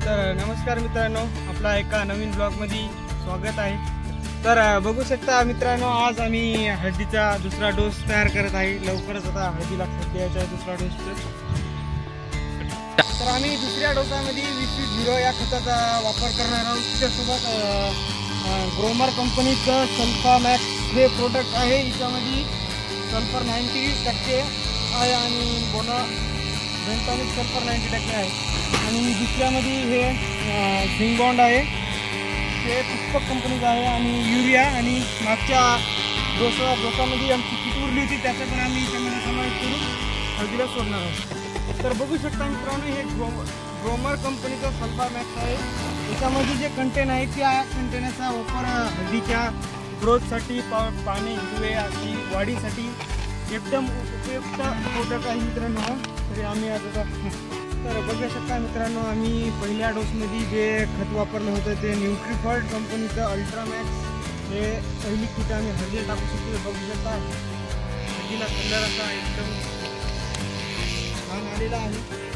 तर नमस्कार मित्रांनो, आपला एका नवीन ब्लॉगमध्ये स्वागत आहे। तर बघू शकता मित्रांनो, आज आम्ही हळदीचा दुसरा डोस तयार करत आहे। लवकरच आता हळदीला खत द्यायचा आहे दुसरा डोस। तर आम्ही दुसऱ्या डोसामध्ये 20-20 या खताचा वापर करणार आहोत। त्यासोबत ग्रोमर कंपनीचं सल्फामॅक्स हे प्रोडक्ट आहे। याच्यामध्ये सल्फर 90% आहे आणि बेंटॉनिक सल्फर 90% आहे। आणि दुसऱ्यामध्ये हे झिंगबॉन्ड आहे, ते पुष्पक कंपनीचं आहे। आणि युरिया आणि मागच्या डोसामध्ये आमची किट उरली होती, त्याचा पण आम्ही त्यामध्ये समावेश करून हळदीला सोडणार आहोत। तर बघू शकता मित्रांनो, हे ग्रोमर कंपनीचा सल्फामॅक्स आहे। याच्यामध्ये जे कंटेन आहे त्या कंटेनरचा वापर हळदीच्या ग्रोथसाठी, पाणी हिरवे वाढीसाठी एकदम उपयुक्त प्रोडक्ट आहे मित्रांनो। तरी आम्ही आता तर बघू शकता मित्रांनो, आम्ही पहिल्या डोसमध्ये जे खत वापरलं होतं ते न्यूट्रीफॉल्ट कंपनीचं अल्ट्रामॅक्स हे पहिली किट आम्ही हळदीला टाकू शकतो। बघू शकता हळदीला कलर असा एकदम छान आलेला आहे।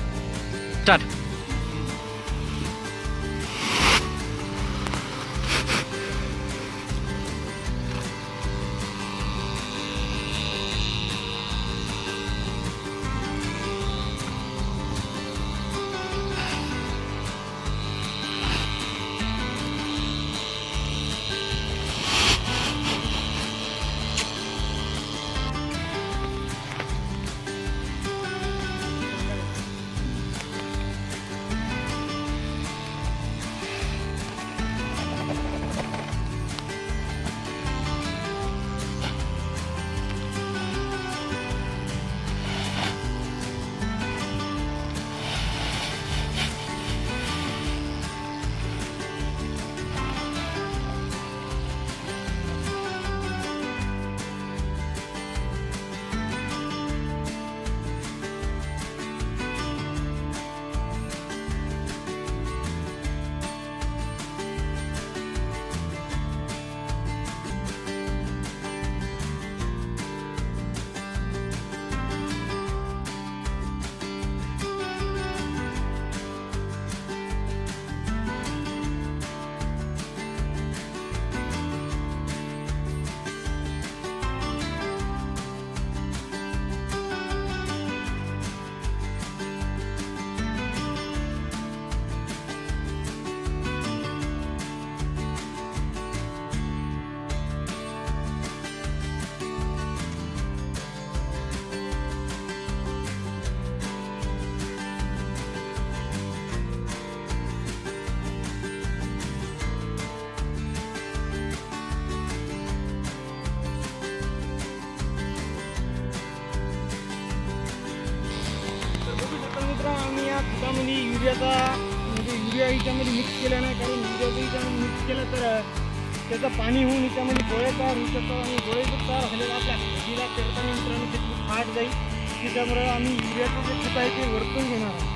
आम्ही या खतामध्ये युरिया याच्यामध्ये मिक्स केला नाही, कारण युरिया याच्यामध्ये मिक्स केलं तर त्याचं पाणी होऊन याच्यामध्ये गोळे तयार होऊ शकतात आणि गोळे जर तयार झालेला आपल्या हळदीला पेरताना मित्रांनो त्याची फाट जाईल। त्याच्यामुळे आम्ही युरियाचं जे खत आहे ते वरतून घेणार आहोत।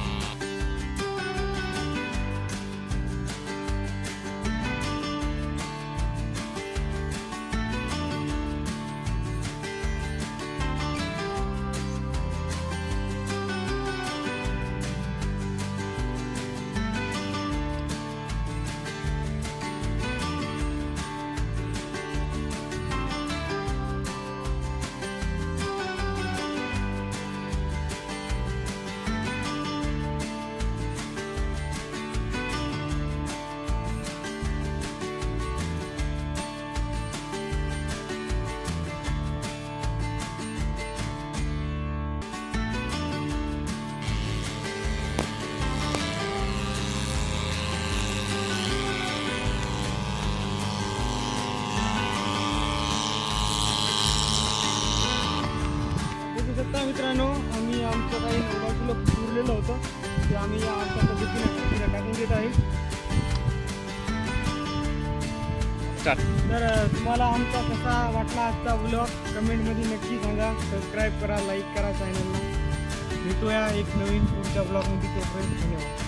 मित्रांनो, आम्ही आमचं काही 9 किलो उरलेलं होतं ते आम्ही अशा पद्धतीने टाकून देत आहे। तर तुम्हाला आमचा कसा वाटला आजचा ब्लॉग कमेंटमध्ये नक्की सांगा। सबस्क्राईब करा, लाईक करा चॅनलला। भेटूया एक नवीन पुढच्या ब्लॉगमध्ये, तोपर्यंत धन्यवाद।